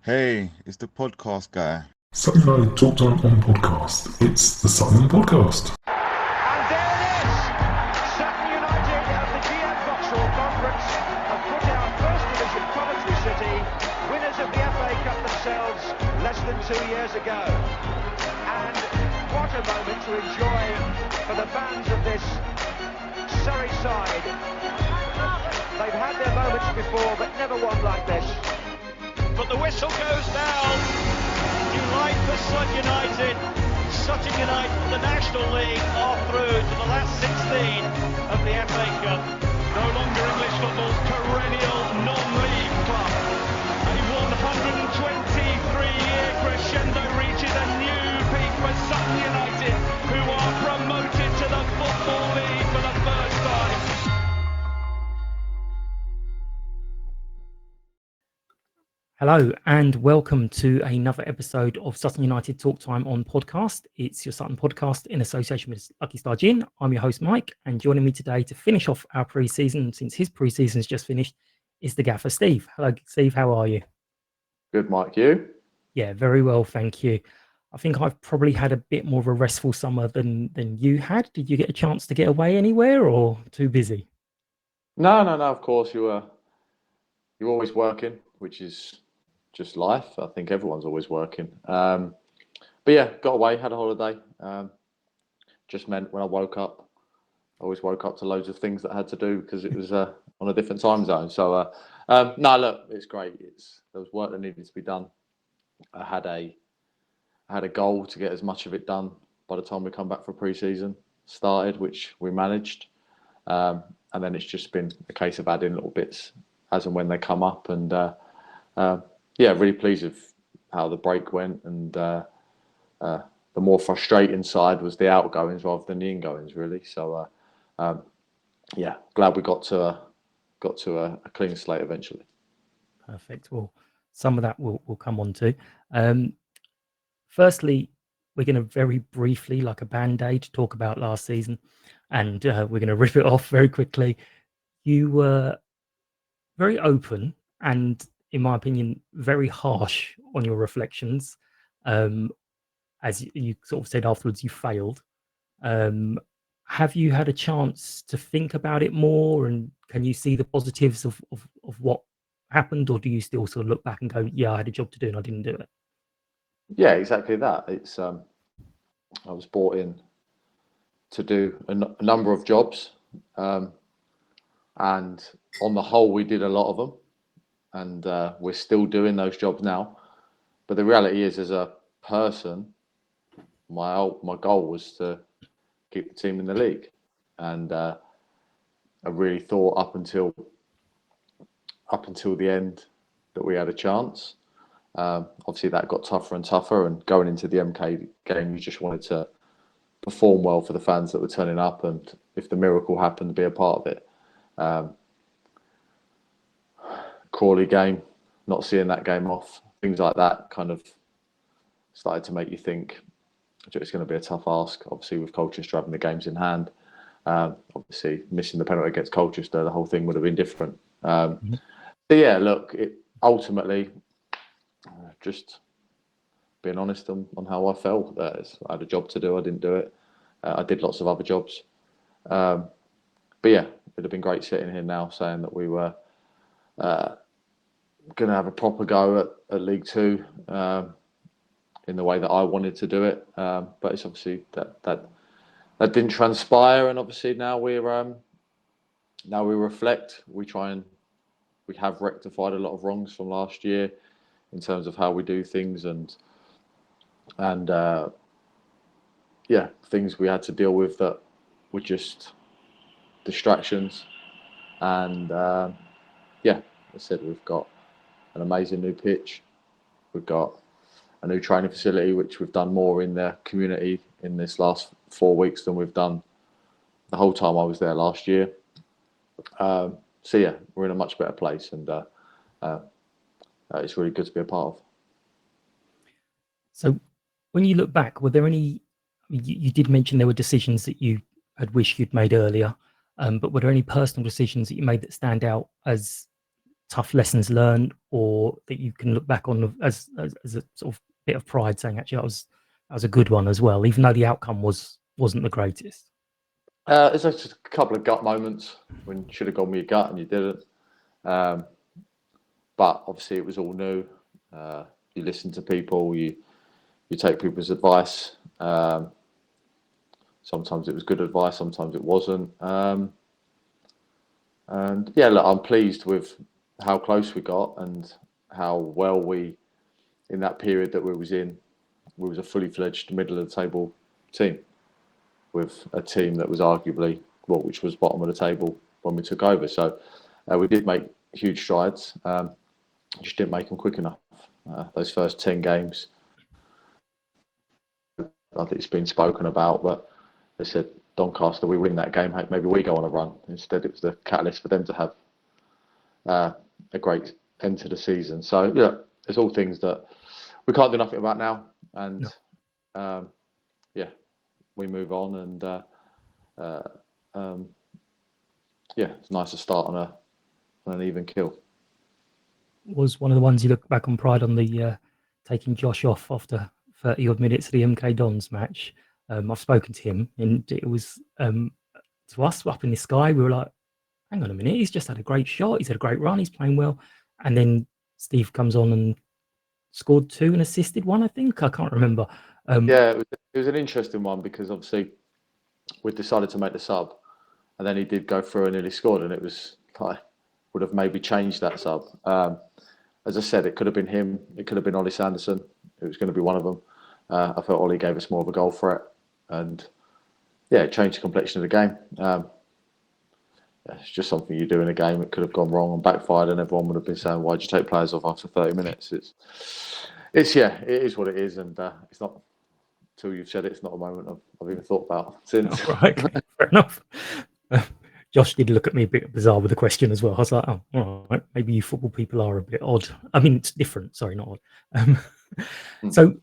Hey, it's the podcast guy. Sutton United Talk Time on Podcast. It's the Sutton Podcast. And there it is! Sutton United at the GM Vauxhall Conference have put out First Division Coventry City, winners of the FA Cup themselves less than 2 years ago. And what a moment to enjoy for the fans of this Surrey side. They've had their moments before, but never one like this. But the whistle goes down. Delight for Sutton United. Sutton United from the National League are through to the last 16 of the FA Cup. No longer English football's perennial non-league club. A 123-year crescendo reaches a new peak for Sutton United, who are promoted to the Football League for the first time. Hello and welcome to another episode of Sutton United Talk Time on Podcast. It's your Sutton Podcast in association with Lucky Star Gin. I'm your host Mike, and joining me today to finish off our pre-season, since his pre-season has just finished, is the Gaffer Steve. Hello Steve, how are you? Good, Mike. You? Yeah, very well, thank you. I think I've probably had a bit more of a restful summer than you had. Did you get a chance to get away anywhere or too busy? No. Of course, you're always working, which is just life. I think everyone's always working. But yeah, got away, had a holiday. Just meant when I woke up, I always woke up to loads of things that I had to do because it was on a different time zone. So no, look, it's great. There was work that needed to be done. I had a goal to get as much of it done by the time we come back for pre-season started, which we managed. And then it's just been a case of adding little bits as and when they come up. And yeah, really pleased with how the break went. And the more frustrating side was the outgoings rather than the ingoings, really. So yeah, glad we got to a clean slate eventually. Perfect. Well, some of that we'll come on to. Firstly, we're going to very briefly, like a band-aid, talk about last season, and we're going to rip it off very quickly. You were very open and, in my opinion, very harsh on your reflections. As you sort of said afterwards, you failed. Have you had a chance to think about it more, and can you see the positives of what happened, or do you still sort of look back and go, yeah, I had a job to do and I didn't do it? Yeah, exactly that. It's I was brought in to do a number of jobs, and on the whole, we did a lot of them, and we're still doing those jobs now. But the reality is, as a person, my goal was to keep the team in the league, and I really thought up until the end that we had a chance. Obviously, that got tougher and tougher, and going into the MK game, you just wanted to perform well for the fans that were turning up, and if the miracle happened, to be a part of it. Crawley game, not seeing that game off, things like that kind of started to make you think it's going to be a tough ask. Obviously, with Colchester having the games in hand, obviously missing the penalty against Colchester, the whole thing would have been different. But yeah, look, ultimately, just being honest on how I felt. I had a job to do, I didn't do it. I did lots of other jobs. But yeah, it would have been great sitting here now saying that we were going to have a proper go at League Two in the way that I wanted to do it. But it's obviously that didn't transpire, and obviously now we reflect. We have rectified a lot of wrongs from last year in terms of how we do things, and yeah, things we had to deal with that were just distractions. And yeah, as I said, we've got an amazing new pitch. We've got a new training facility, which we've done more in the community in this last 4 weeks than we've done the whole time I was there last year. So yeah, we're in a much better place, and it's really good to be a part of. So when you look back, were there any, you did mention there were decisions that you had wished you'd made earlier, but were there any personal decisions that you made that stand out as tough lessons learned, or that you can look back on as a sort of bit of pride, saying actually that was a good one as well, even though the outcome wasn't the greatest? There's just a couple of gut moments when you should have gone with your gut and you didn't. But obviously it was all new. You listen to people, you take people's advice. Sometimes it was good advice, sometimes it wasn't. And yeah, look, I'm pleased with how close we got and how well we, in that period that we was in, we was a fully fledged middle of the table team, with a team that was arguably, which was bottom of the table when we took over. So we did make huge strides, just didn't make them quick enough. Those first 10 games, I think it's been spoken about, but they said, Doncaster, we win that game, maybe we go on a run. Instead, it was the catalyst for them to have a great end to the season. So, yeah, it's all things that we can't do nothing about now. And, yeah, we move on. And, yeah, it's nice to start on an even kill. Was one of the ones you look back on pride on, the taking Josh off after 30 odd minutes of the MK Dons match? I've spoken to him, and it was to us up in the sky. We were like, "Hang on a minute, he's just had a great shot. He's had a great run. He's playing well." And then Steve comes on and scored 2 and assisted 1. I think, I can't remember. Yeah, it was an interesting one because obviously we decided to make the sub, and then he did go through and nearly scored, and it was like, would have maybe changed that sub. As I said, it could have been him. It could have been Ollie Sanderson. It was going to be one of them. I felt Ollie gave us more of a goal threat, and yeah, it changed the complexion of the game. It's just something you do in a game. It could have gone wrong and backfired, and everyone would have been saying, "Why'd you take players off after 30 minutes?" It is what it is, and it's not. Till you've said it, it's not a moment I've even thought about since. Oh, right, fair enough. Josh did look at me a bit bizarre with the question as well. I was like, "Oh, all right, maybe you football people are a bit odd." I mean, it's different. Sorry, not odd. So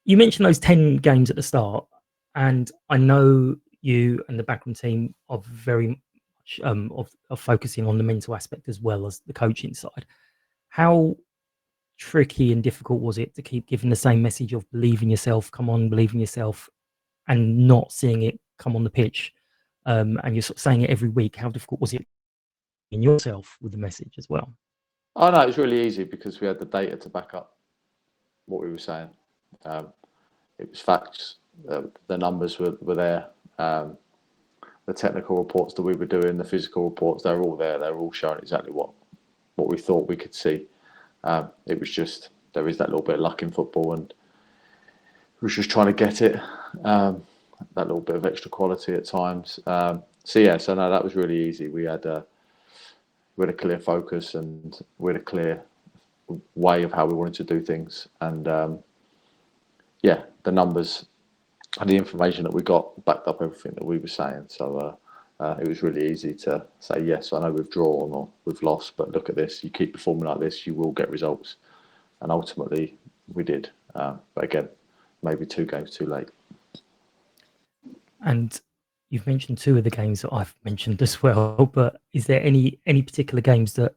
you mentioned those 10 games at the start, and I know you and the backroom team are very much of focusing on the mental aspect as well as the coaching side. How tricky and difficult was it to keep giving the same message of believe in yourself, come on, believe in yourself, and not seeing it come on the pitch? And you're sort of saying it every week. How difficult was it in yourself with the message as well? Oh no, it was really easy because we had the data to back up what we were saying. It was facts. The numbers were there. The technical reports that we were doing, the physical reports, they were all there. They were all showing exactly what we thought we could see. It was just, there is that little bit of luck in football, and we was just trying to get it. That little bit of extra quality at times. So no, that was really easy. We had a clear focus, and we had a clear way of how we wanted to do things. And the numbers and the information that we got backed up everything that we were saying. So it was really easy to say, yes, I know we've drawn or we've lost, but look at this. You keep performing like this, you will get results. And ultimately, we did. But again, maybe 2 games too late. And you've mentioned 2 of the games that I've mentioned as well, but is there any particular games that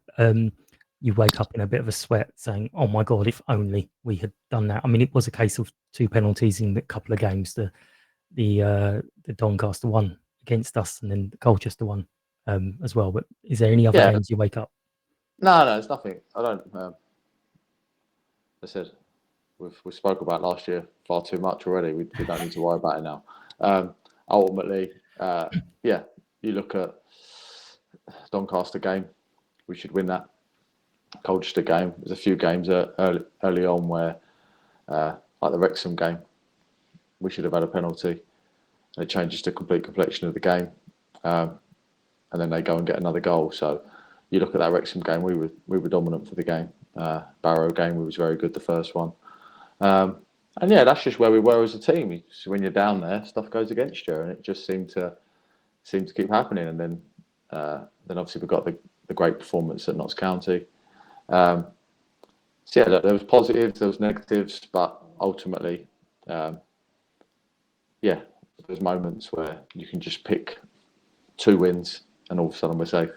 you wake up in a bit of a sweat saying, oh my God, if only we had done that? I mean, it was a case of 2 penalties in a couple of games, the Doncaster one against us and then the Colchester one as well. But is there any other games you wake up? No, it's nothing. I don't. I said, we spoke about last year far too much already. We don't need to worry about it now. Ultimately, you look at Doncaster game, we should win that. Colchester game, there's a few games early on where, like the Wrexham game, we should have had a penalty, and it changes the complete complexion of the game, and then they go and get another goal. So you look at that Wrexham game, we were dominant for the game. Burrow game, we was very good the first one. And yeah, that's just where we were as a team. So when you're down there, stuff goes against you, and it just seemed to keep happening. And then obviously we got the great performance at Notts County. There was positives, there was negatives, but ultimately, there's moments where you can just pick 2 wins, and all of a sudden we're safe.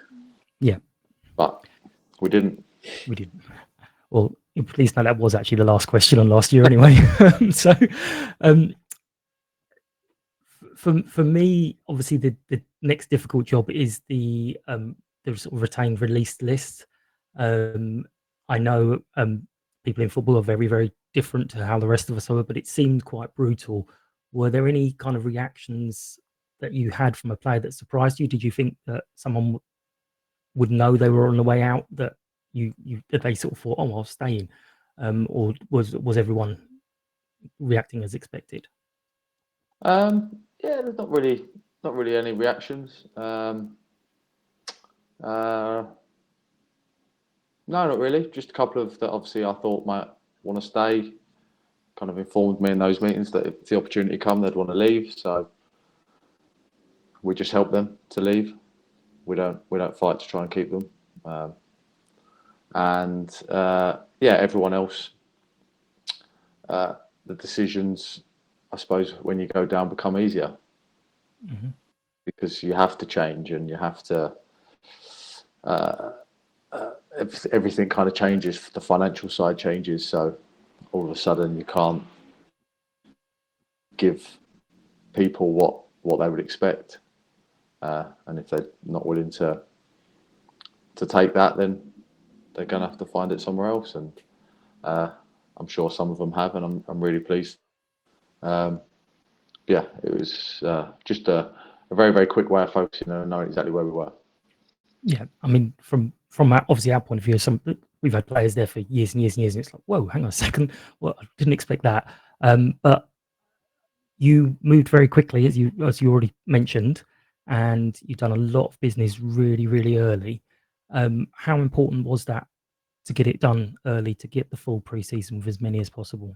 Yeah, but we didn't. We did. Well, please know that was actually the last question on last year anyway. So, for me, obviously the next difficult job is the sort of retained released list. I know people in football are very, very different to how the rest of us are, but it seemed quite brutal. Were there any kind of reactions that you had from a player that surprised you? Did you think that someone would know they were on the way out, that that they sort of thought, oh, I'll stay in, or was everyone reacting as expected? Yeah, there's not really any reactions. No, not really. Just a couple of that obviously I thought might want to stay. Kind of informed me in those meetings that if the opportunity come, they'd want to leave. So we just help them to leave. We don't fight to try and keep them. Everyone else, the decisions, I suppose, when you go down become easier, because you have to change and you have to. Everything kind of changes. The financial side changes, so all of a sudden you can't give people what they would expect, and if they're not willing to take that, then they're going to have to find it somewhere else. And I'm sure some of them have, and I'm really pleased. It was just a very, very quick way of focusing and knowing exactly where we were. Yeah, I mean, from obviously our point of view, we've had players there for years and years and years, and it's like, whoa, hang on a second, well, I didn't expect that. But you moved very quickly, as you already mentioned, and you've done a lot of business really, really early. How important was that to get it done early, to get the full pre-season with as many as possible?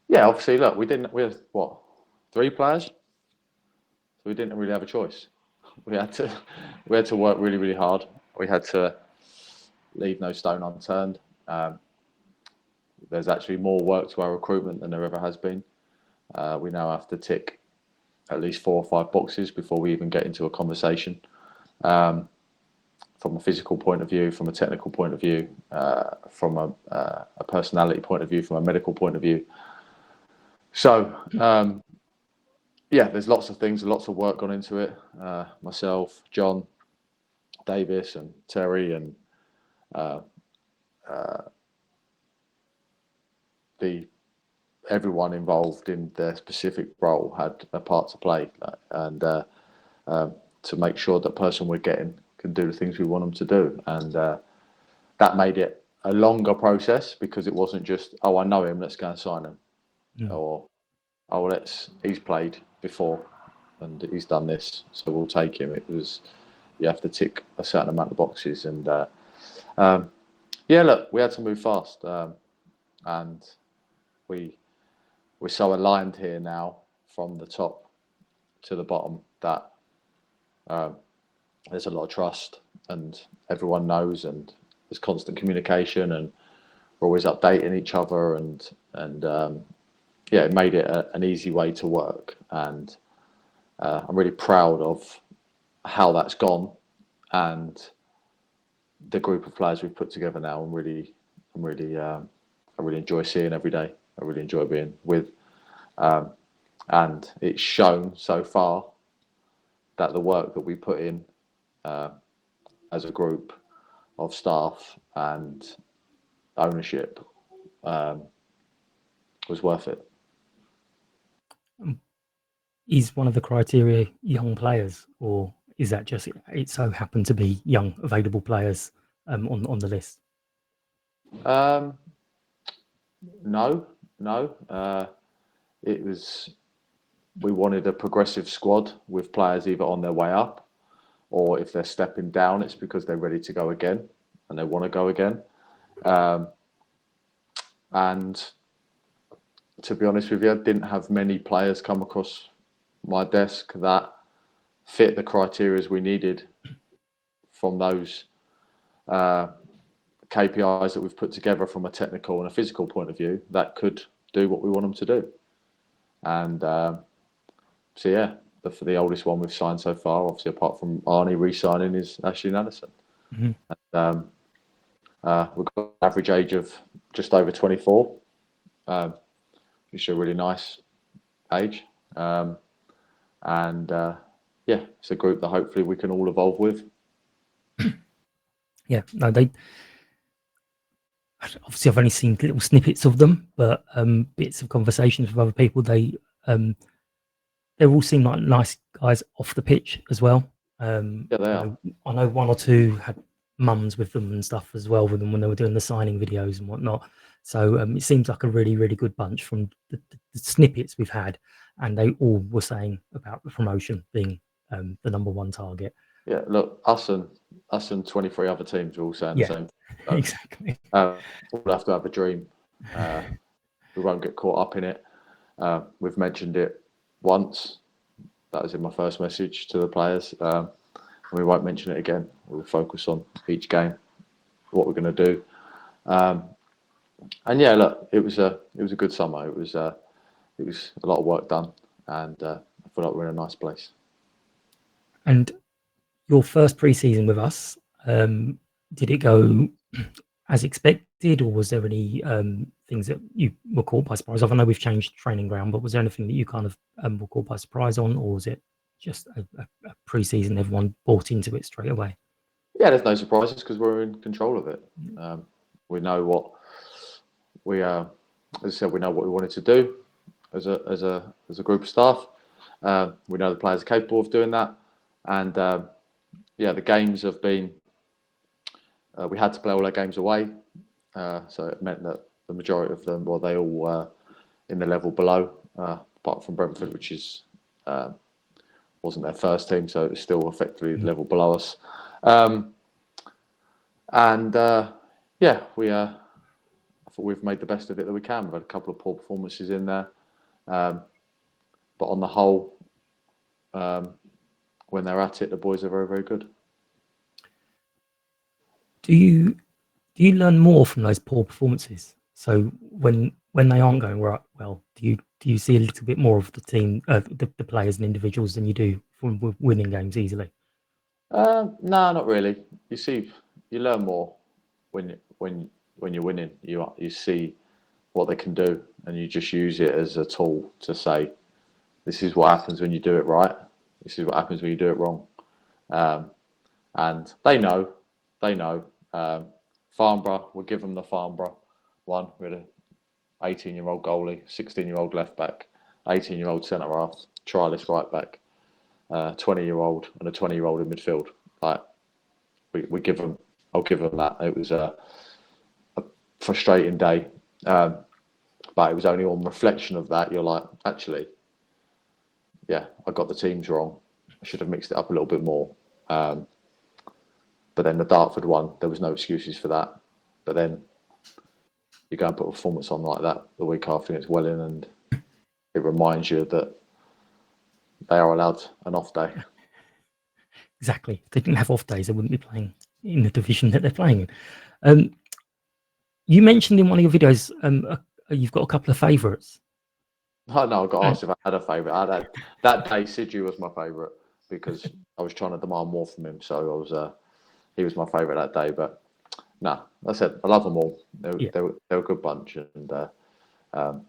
Yeah, obviously, look, we had 3 players, so we didn't really have a choice. We had to work really, really hard. We had to leave no stone unturned. There's actually more work to our recruitment than there ever has been. We now have to tick at least 4 or 5 boxes before we even get into a conversation. From a physical point of view, from a technical point of view, from a personality point of view, from a medical point of view. So, there's lots of things, lots of work gone into it. Myself, John, Davis, and Terry, and everyone involved in their specific role had a part to play, and to make sure that person we're getting can do the things we want them to do. And that made it a longer process, because it wasn't just, oh, I know him, let's go and sign him. Yeah. Or, oh, he's played before and he's done this, so we'll take him. It was, you have to tick a certain amount of boxes. And look, we had to move fast, and we're so aligned here now from the top to the bottom that there's a lot of trust, and everyone knows, and there's constant communication, and we're always updating each other, and it made it an easy way to work. And I'm really proud of how that's gone, and the group of players we've put together now. I really enjoy seeing every day. I really enjoy being with, and it's shown so far that the work that we put in as a group of staff and ownership was worth it. Is one of the criteria young players, or is that just it so happened to be young available players on the list? No. It was, we wanted a progressive squad with players either on their way up, or if they're stepping down, it's because they're ready to go again and they want to go again. And to be honest with you, I didn't have many players come across my desk that fit the criteria we needed from those KPIs that we've put together from a technical and a physical point of view that could do what we want them to do. And for the oldest one we've signed so far, obviously apart from Arnie re-signing, is Ashley Nanderson. Mm-hmm. And, We've got an average age of just over 24, which is a really nice age. Yeah, it's a group that hopefully we can all evolve with. Yeah, no, obviously I've only seen little snippets of them, but bits of conversations with other people. They all seem like nice guys off the pitch as well. Yeah, they are. I know one or two had mums with them and stuff as well with them when they were doing the signing videos and whatnot. So it seems like a really, really good bunch from the snippets we've had, and they all were saying about the promotion being the number one target. Yeah, look, us and 23 other teams are all saying the same. So, exactly. We'll have to have a dream. We won't get caught up in it. We've mentioned it once. That was in my first message to the players. And we won't mention it again. We'll focus on each game, what we're going to do. And yeah, look, it was a good summer. It was a lot of work done, and I feel like we're in a nice place. And your first pre-season with us, did it go as expected, or was there any things that you were caught by surprise? I know we've changed training ground, but was there anything that you kind of were caught by surprise on, or was it just a pre-season, everyone bought into it straight away? Yeah, there's no surprises because we're in control of it. We know what we as I said, we know what we wanted to do as a group of staff. We know the players are capable of doing that, and the games have been. We had to play all our games away, so it meant that the majority of them, well, they all were in the level below, apart from Brentford, which is wasn't their first team, so it was still effectively the level below us. I thought we've made the best of it that we can. We've had a couple of poor performances in there, but on the whole, when they're at it, the boys are very, very good. Do you learn more from those poor performances? So when they aren't going right, well, do you see a little bit more of the team, the players and individuals than you do from winning games easily? No, not really. You learn more when you're winning. You see what they can do, and you just use it as a tool to say, this is what happens when you do it right. This is what happens when you do it wrong. And they know. Farnborough, we'll give them the Farnborough one. We had an 18-year-old goalie, 16-year-old left back, 18-year-old centre half, trialist right back, 20-year-old and a 20-year-old in midfield. Like we give them. I'll give them that. It was a frustrating day, but it was only on reflection of that you're like, actually, yeah, I got the teams wrong. I should have mixed it up a little bit more. But then the Dartford one, there was no excuses for that. But then you go and put a performance on like that the week after against Welling, and it reminds you that they are allowed an off day. Exactly. If they didn't have off days, they wouldn't be playing in the division that they're playing in. You mentioned in one of your videos you've got a couple of favourites. No, I got asked if I had a favourite. That day, Sidhu was my favourite because I was trying to demand more from him. So he was my favourite that day. But no, I said I love them all. They're a good bunch, and they all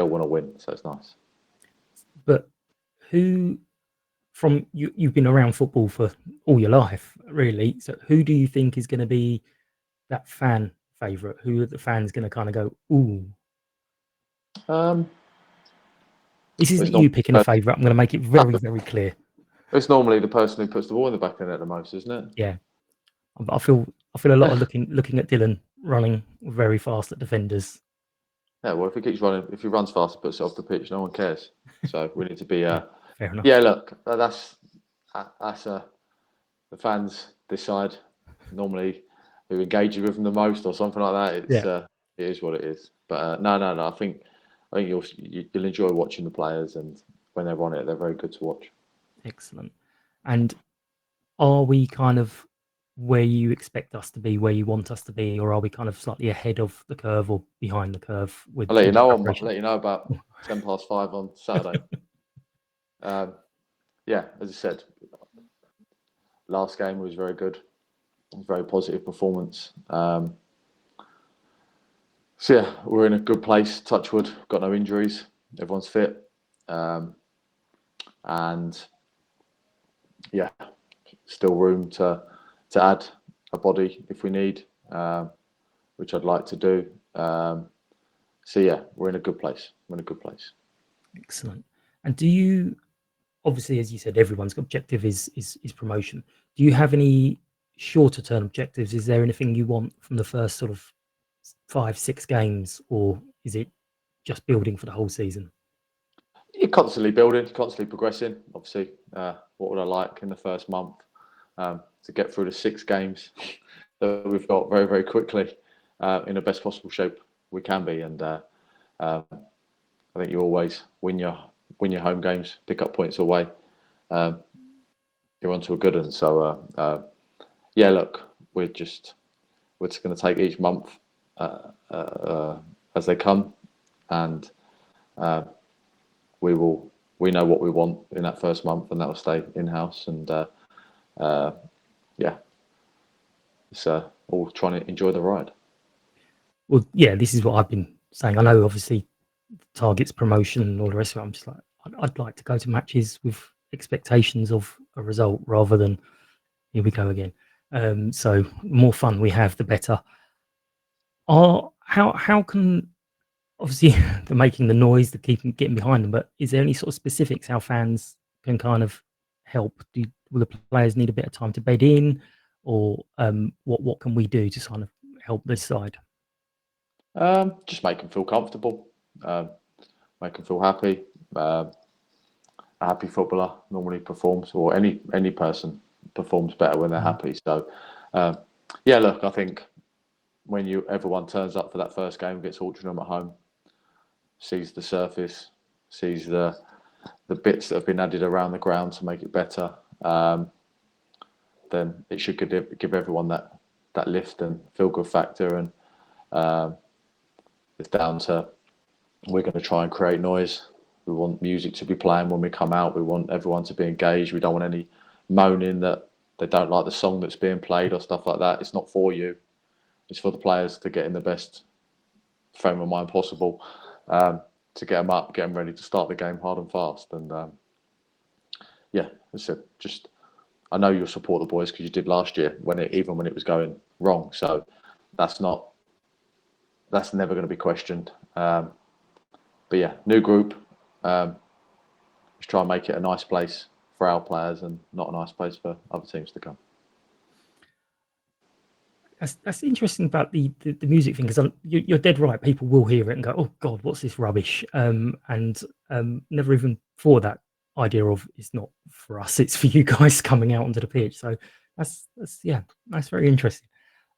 want to win, so it's nice. But who, from you've been around football for all your life, really. So who do you think is going to be that fan favourite? Who are the fans going to kind of go, ooh? This isn't you picking a favourite. I'm going to make it very, very clear. It's normally the person who puts the ball in the back of the net the most, isn't it? Yeah, I feel a lot of looking at Dylan running very fast at defenders. Yeah, well, if he keeps running, if he runs fast and puts it off the pitch, no one cares. So we need to be. Fair enough. Yeah, look, that's the fans decide normally who engages with them the most or something like that. It is what it is. But no. I think you'll enjoy watching the players, and when they're on it, they're very good to watch. Excellent. And are we kind of where you expect us to be, where you want us to be, or are we kind of slightly ahead of the curve or behind the curve? I'll let you know. I'll let you know about 5:10 on Saturday. As I said, last game was very good. It was a very positive performance. So yeah, we're in a good place. Touch wood, got no injuries. Everyone's fit. And yeah, still room to add a body if we need, which I'd like to do. So yeah, we're in a good place. Excellent. And do you, obviously, as you said, everyone's objective is promotion. Do you have any shorter term objectives? Is there anything you want from the first sort of 5-6 games, or is it just building for the whole season? You're constantly building, constantly progressing. Obviously, what would I like in the first month? To get through the 6 games that we've got very, very quickly in the best possible shape we can be. And I think you always win your home games, pick up points away. You're onto a good one. So yeah, look, we're just going to take each month as they come, and we know what we want in that first month, and that will stay in house. And yeah, it's all trying to enjoy the ride. Well, yeah, this is what I've been saying. I know, obviously, targets promotion and all the rest of it. I'm just like, I'd like to go to matches with expectations of a result rather than here we go again. So the more fun we have, the better. How can, obviously they're making the noise, they're getting behind them, but is there any sort of specifics how fans can kind of help? Will the players need a bit of time to bed in, or what can we do to kind of help this side? Just make them feel comfortable, make them feel happy. A happy footballer normally performs, or any person performs better when they're happy. So yeah, look, I think when everyone turns up for that first game against Altrincham at home, sees the surface, sees the bits that have been added around the ground to make it better, then it should give everyone that lift and feel good factor. And it's down to, we're going to try and create noise. We want music to be playing when we come out. We want everyone to be engaged. We don't want any moaning that they don't like the song that's being played or stuff like that. It's not for you. It's for the players to get in the best frame of mind possible, to get them up, get them ready to start the game hard and fast. And yeah, as I said, just, I know you'll support the boys because you did last year even when it was going wrong. So that's never going to be questioned. But yeah, new group. Let's try and make it a nice place for our players and not a nice place for other teams to come. That's interesting about the music thing, because you're dead right. People will hear it and go, "Oh God, what's this rubbish?" And never even thought that idea of, it's not for us, it's for you guys coming out onto the pitch. So that's very interesting.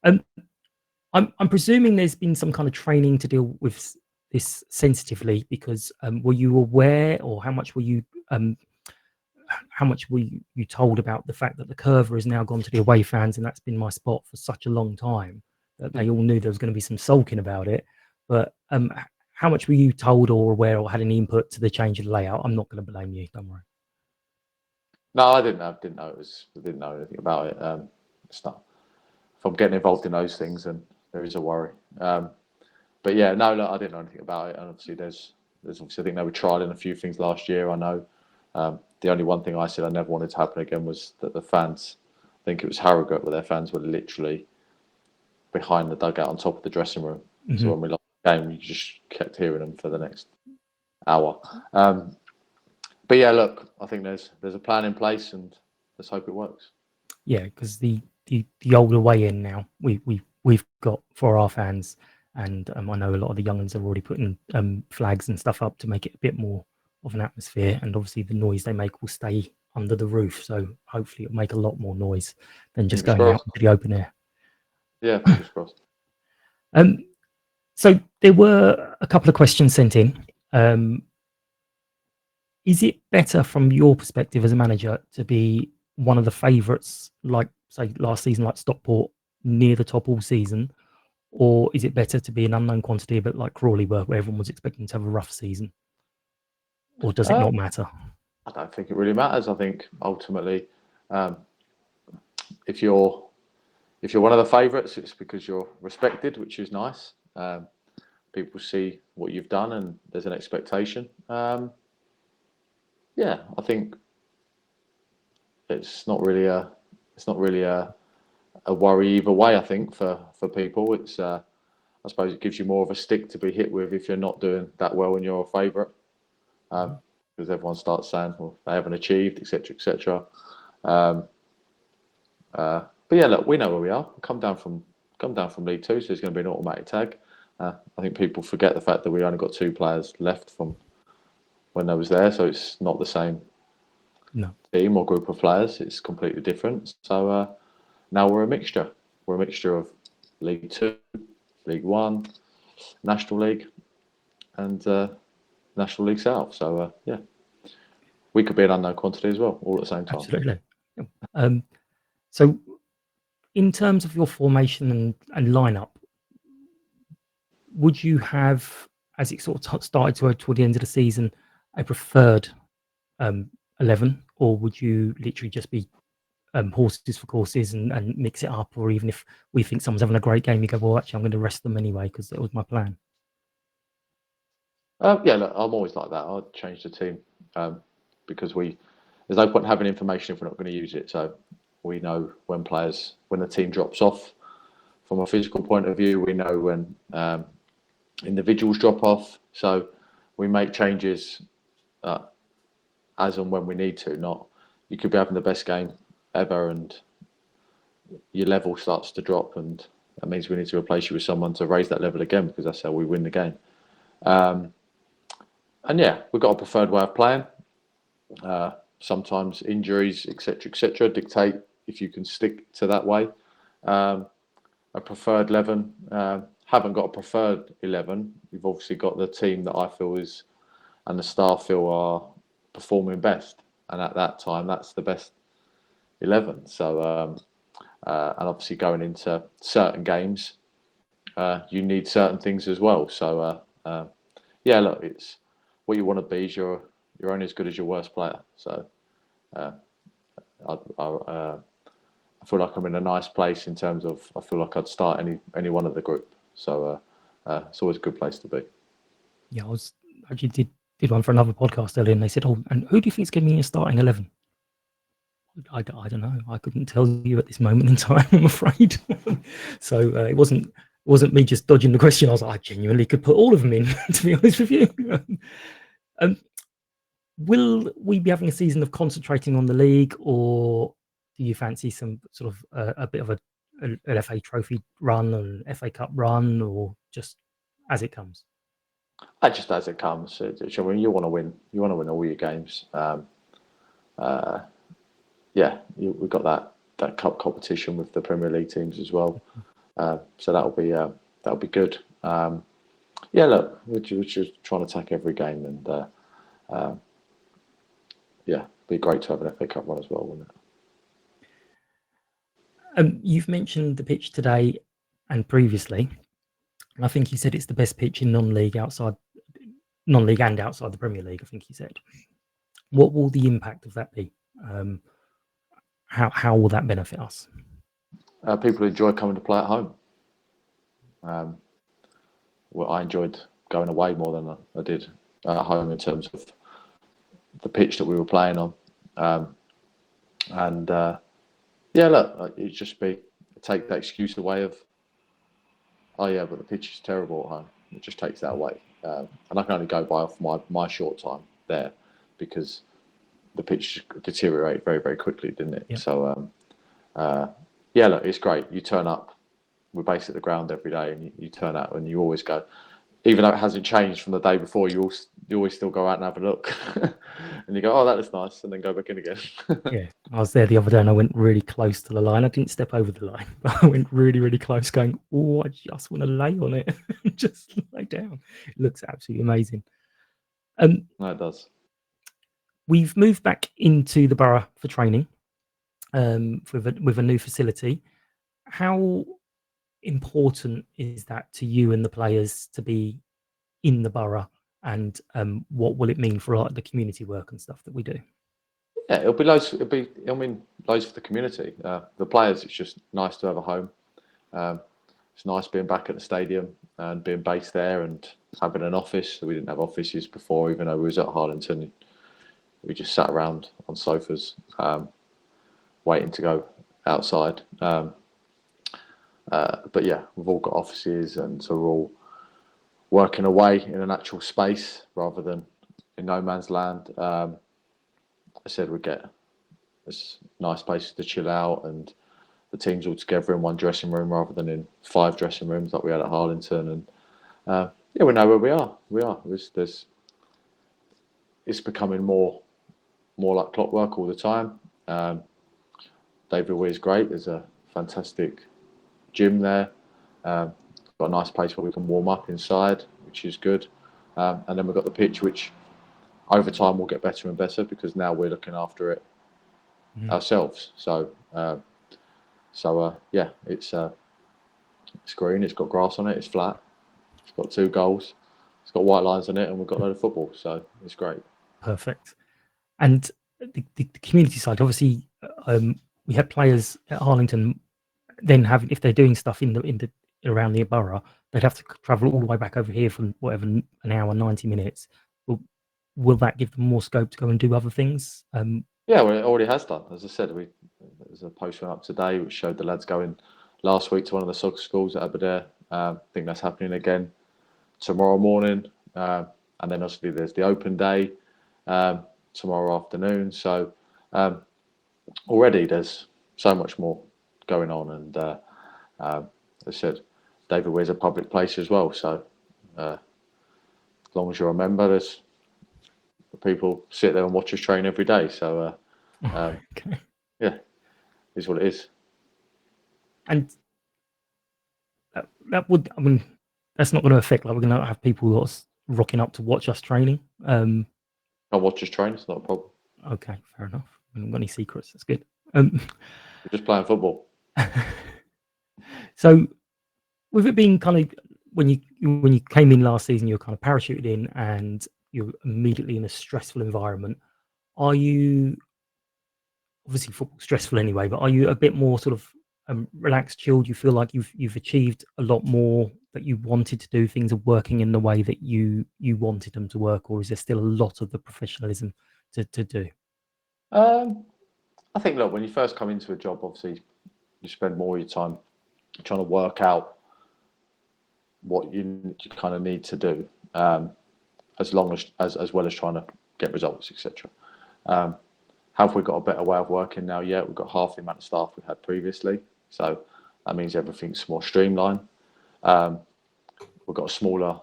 I'm presuming there's been some kind of training to deal with this sensitively, because were you aware, or how much were you told about the fact that the curver has now gone to the away fans, and that's been my spot for such a long time that they all knew there was going to be some sulking about it? But how much were you told or aware, or had any input to the change of the layout? I'm not going to blame you, don't worry. No, I didn't know. I didn't know anything about it. It's not. If I'm getting involved in those things, then there is a worry. But yeah, no, look, I didn't know anything about it. And obviously, there's obviously, I think they were trialing a few things last year. I know. The only one thing I said I never wanted to happen again was that the fans, I think it was Harrogate, where their fans were literally behind the dugout on top of the dressing room. Mm-hmm. So when we lost the game, you just kept hearing them for the next hour. But yeah, look, I think there's a plan in place, and let's hope it works. Yeah, because the older way in now, we've got for our fans, and I know a lot of the young ones are already putting flags and stuff up to make it a bit more of an atmosphere, and obviously the noise they make will stay under the roof, so hopefully it'll make a lot more noise than just going out into the open air. Yeah, fingers crossed. So there were a couple of questions sent in. Is it better from your perspective as a manager to be one of the favourites, like say last season, like Stockport, near the top all season, or is it better to be an unknown quantity, a bit like Crawley were, where everyone was expecting to have a rough season? Or does it not matter? I don't think it really matters. I think ultimately if you're one of the favourites, it's because you're respected, which is nice. People see what you've done, and there's an expectation. I think it's not really a worry either way. I think for people, it's I suppose it gives you more of a stick to be hit with if you're not doing that well and you're a favourite, because everyone starts saying, well, they haven't achieved, etc., etc. But yeah, look, we know where we are. Come down from League Two, so there's going to be an automatic tag. I think people forget the fact that we only got 2 players left from when I was there, so it's not the same team or group of players. It's completely different. So now we're a mixture. We're a mixture of League Two, League One, National League, and National League South. So we could be an unknown quantity as well, all at the same time. Absolutely. So, in terms of your formation and lineup, would you have, as it sort of started toward the end of the season, a preferred 11, or would you literally just be horses for courses and mix it up? Or even if we think someone's having a great game, you go, well, actually, I'm going to rest them anyway because that was my plan. Look, I'm always like that. I'd change the team because there's no point in having information if we're not going to use it. So we know when the team drops off from a physical point of view. We know when individuals drop off. So we make changes as and when we need to. Not you could be having the best game ever and your level starts to drop, and that means we need to replace you with someone to raise that level again, because that's how we win the game. And yeah, we've got a preferred way of playing. Sometimes injuries, etc., dictate if you can stick to that way. A preferred 11. Haven't got a preferred 11. We've obviously got the team that I feel and the staff feel are performing best, and at that time, that's the best 11. So, and obviously going into certain games, you need certain things as well. So, look, it's what you want to be is you're only as good as your worst player. So, I feel like I'm in a nice place in terms of I feel like I'd start any one of the group. So, it's always a good place to be. Yeah, I actually did one for another podcast earlier, and they said, "Oh, and who do you think is going to be in your starting 11?" I don't know. I couldn't tell you at this moment in time, I'm afraid. So it wasn't me just dodging the question. I was like, I genuinely could put all of them in, to be honest with you. Will we be having a season of concentrating on the league, or do you fancy some sort of a bit of an FA Trophy run or an FA Cup run, or just as it comes? Just as it comes. I mean, you want to win. You want to win all your games. We've got that cup competition with the Premier League teams as well. So that'll be good. Look, we're just trying to attack every game, and it'd be great to have an FA Cup run as well, wouldn't it? You've mentioned the pitch today and previously, and I think you said it's the best pitch in non-league and outside the Premier League. I think you said. What will the impact of that be? How will that benefit us? People enjoy coming to play at home. I enjoyed going away more than I did at home in terms of the pitch that we were playing on. Look, it'd just be take that excuse away of, oh yeah, but the pitch is terrible at home. It just takes that away. And I can only go by off my short time there, because the pitch deteriorated very, very quickly, didn't it? Yeah. So, look, it's great. You turn up, we're based at the ground every day, and you turn out and you always go, even though it hasn't changed from the day before, you always still go out and have a look. And you go, oh, that is nice, and then go back in again. Yeah, I was there the other day and I went really close to the line. I didn't step over the line, but I went really, really close going, oh, I just want to lay on it. Just lay down. It looks absolutely amazing. No, it does. We've moved back into the borough for training with a new facility. How important is that to you and the players to be in the borough, and what will it mean for the community work and stuff that we do? Yeah, it'll be loads. Loads for the community. The players, it's just nice to have a home. It's nice being back at the stadium and being based there and having an office. We didn't have offices before, even though we was at Harlington. We just sat around on sofas, waiting to go outside. But yeah, we've all got offices, and so we're all working away in an actual space rather than in no man's land. I said we get this nice place to chill out, and the team's all together in one dressing room rather than in 5 dressing rooms like we had at Harlington. And yeah, we know where we are. It's becoming more like clockwork all the time. David Weir's great. There's a fantastic gym there. Got a nice place where we can warm up inside, which is good. And then we've got the pitch, which over time will get better and better because now we're looking after it ourselves. So yeah, it's green. It's got grass on it. It's flat. It's got 2 goals. It's got white lines on it, and we've got a load of football. So it's great. Perfect. And the community side, obviously, we had players at Harlington then having, if they're doing stuff in the around the borough, they'd have to travel all the way back over here from whatever an hour, 90 minutes. Will that give them more scope to go and do other things? Yeah, well, it already has done. As I said, there's a post went up today which showed the lads going last week to one of the soccer schools at Aberdare. I think that's happening again tomorrow morning. And then obviously there's the open day tomorrow afternoon. So already there's so much more going on. And as I said, David Weir's a public place as well. So as long as you're a member, there's people sit there and watch us train every day. So Okay. yeah, is what it is. And that would, I mean, that's not going to affect, like, we're going to have people that's rocking up to watch us training. I'll watch us train. It's not a problem. Okay, fair enough. I haven't got any secrets. That's good. We're just playing football. So, with it being kind of when you came in last season, you were kind of parachuted in, and you're immediately in a stressful environment. Are you, obviously football stressful anyway, but are you a bit more sort of relaxed, chilled? You feel like you've achieved a lot more that you wanted to do? Things are working in the way that you wanted them to work, or is there still a lot of the professionalism to do? I think, look, when you first come into a job, obviously you spend more of your time trying to work out what you kind of need to do, as well as trying to get results, etc. Have we got a better way of working now? Yeah, we've got half the amount of staff we had previously, so that means everything's more streamlined. We've got a smaller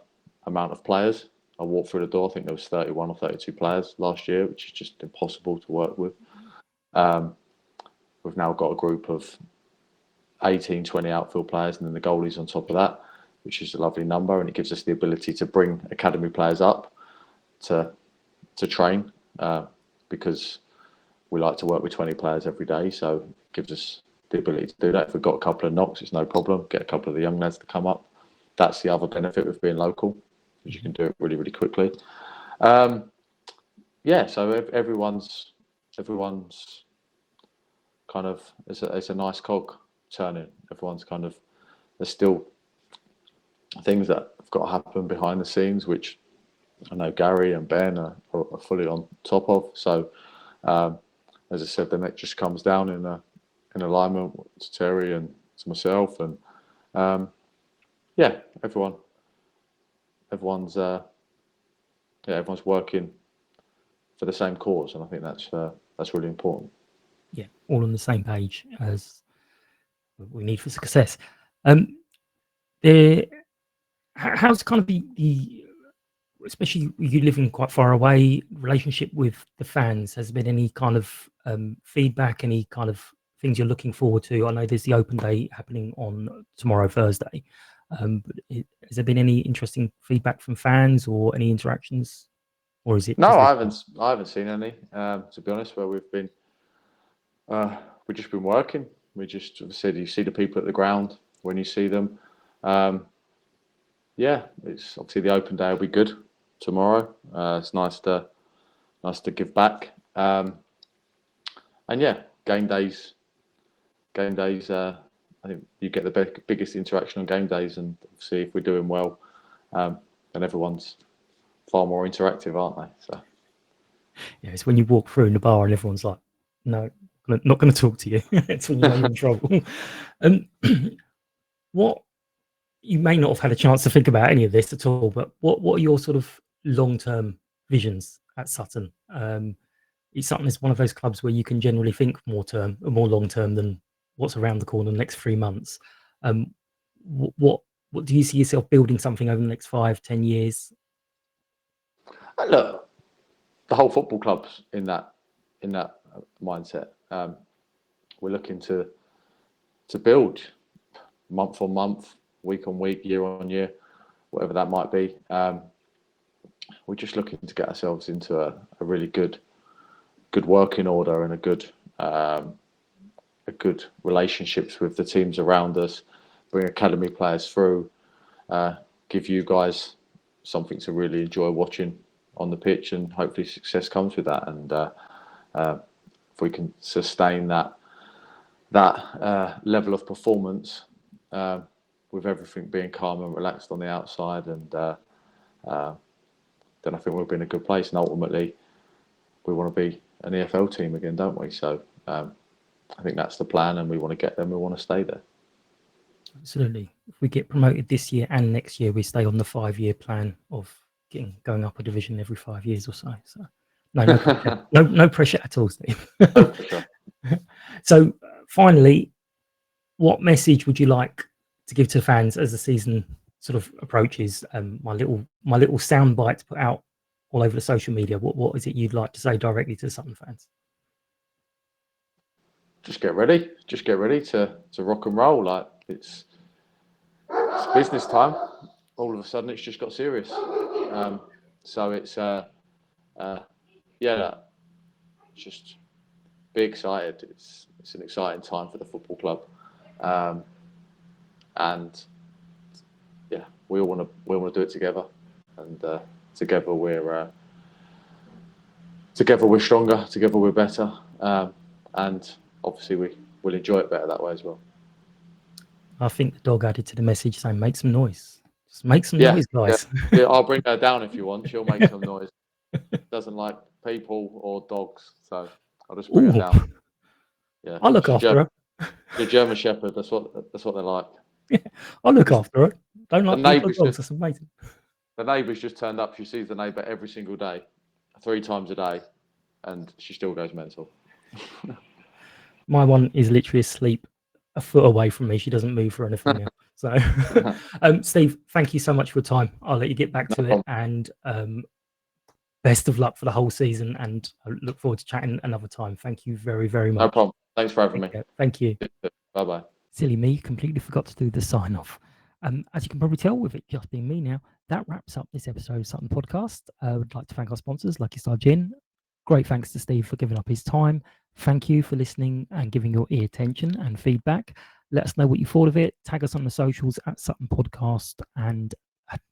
amount of players. I walked through the door, I think there was 31 or 32 players last year, which is just impossible to work with. We've now got a group of 18, 20 outfield players, and then the goalies on top of that, which is a lovely number, and it gives us the ability to bring academy players up to train, because we like to work with 20 players every day, so it gives us the ability to do that. If we've got a couple of knocks, it's no problem. Get a couple of the young lads to come up. That's the other benefit of being local, because you can do it really, really quickly. Yeah, so everyone's kind of, it's a nice cog turning. Everyone's kind of, there's still things that have got to happen behind the scenes, which I know Gary and Ben are fully on top of. So, as I said, then it just comes down in alignment to Terry and to myself, and yeah, everyone's working for the same cause, and I think that's really important. Yeah, all on the same page as we need for success. How's kind of the especially you living quite far away, relationship with the fans? Has there been any kind of feedback, any kind of things you're looking forward to? I know there's the open day happening on tomorrow, Thursday. But has there been any interesting feedback from fans or any interactions, or is it? No, I haven't seen any. To be honest, where we've just been working. We just said you see the people at the ground when you see them. Yeah, it's obviously the open day will be good tomorrow. It's nice to give back. yeah, game days. I think you get the biggest interaction on game days, and see if we're doing well. And everyone's far more interactive, aren't they? So yeah, it's when you walk through in the bar and everyone's like, "No, not going to talk to you." It's when you know you're in trouble. What you may not have had a chance to think about any of this at all, but what are your sort of long-term visions at Sutton? Sutton is one of those clubs where you can generally think more long-term than what's around the corner in the next 3 months. What do you see yourself building something over the next 5-10 years? Look, the whole football club's in that mindset. We're looking to build month on month, week on week, year on year, whatever that might be. We're just looking to get ourselves into a really good working order and a good relationships with the teams around us. Bring academy players through, give you guys something to really enjoy watching on the pitch, and hopefully success comes with that. And if we can sustain that level of performance, with everything being calm and relaxed on the outside, and then I think we'll be in a good place. And ultimately, we want to be an EFL team again, don't we? So I think that's the plan, and we want to get there. We want to stay there. Absolutely. If we get promoted this year and next year, we stay on the 5-year plan of going up a division every 5 years or so. So no pressure. no pressure at all, Steve. For sure. So finally, what message would you like to give to fans as the season sort of approaches? My little soundbite to put out all over the social media. What is it you'd like to say directly to the Sutton fans? Just get ready. Just get ready to rock and roll. Like it's business time. All of a sudden, it's just got serious. So it's just be excited. It's an exciting time for the football club, and yeah, we all want to do it together, and together we're stronger. Together we're better, and obviously we'll enjoy it better that way as well. I think the dog added to the message saying, "Make some noise. Just make some noise, guys." Yeah, I'll bring her down if you want. She'll make some noise. Doesn't like people or dogs, so I'll just bring her down. Yeah, I'll look after her. The German Shepherd. That's what they like. Yeah, I'll look after her. Don't like neighbours dogs. That's amazing. The neighbour's just turned up. She sees the neighbour every single day, 3 times a day, and she still goes mental. My one is literally asleep a foot away from me. She doesn't move for anything now. So, Steve, thank you so much for your time. I'll let you get back to it, and best of luck for the whole season. And I look forward to chatting another time. Thank you very, very much. No problem. Thanks for having me. Thank you. Bye-bye. Silly me, completely forgot to do the sign off. As you can probably tell, with it just being me now, that wraps up this episode of Sutton Podcast. I would like to thank our sponsors, Lucky Star Gin. Great thanks to Steve for giving up his time. Thank you for listening and giving your ear attention and feedback. Let us know what you thought of it. Tag us on the socials at Sutton Podcast and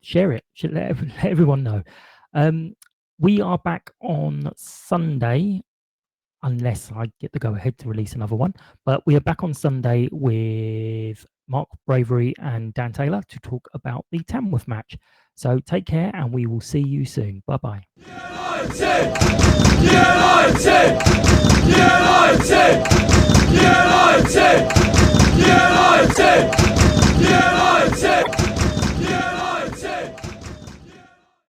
share it. Let everyone know. We are back on Sunday, unless I get the go-ahead to release another one. But we are back on Sunday with Mark Bravery and Dan Taylor to talk about the Tamworth match. So take care, and we will see you soon. Bye-bye. United! United! United! United! United! United!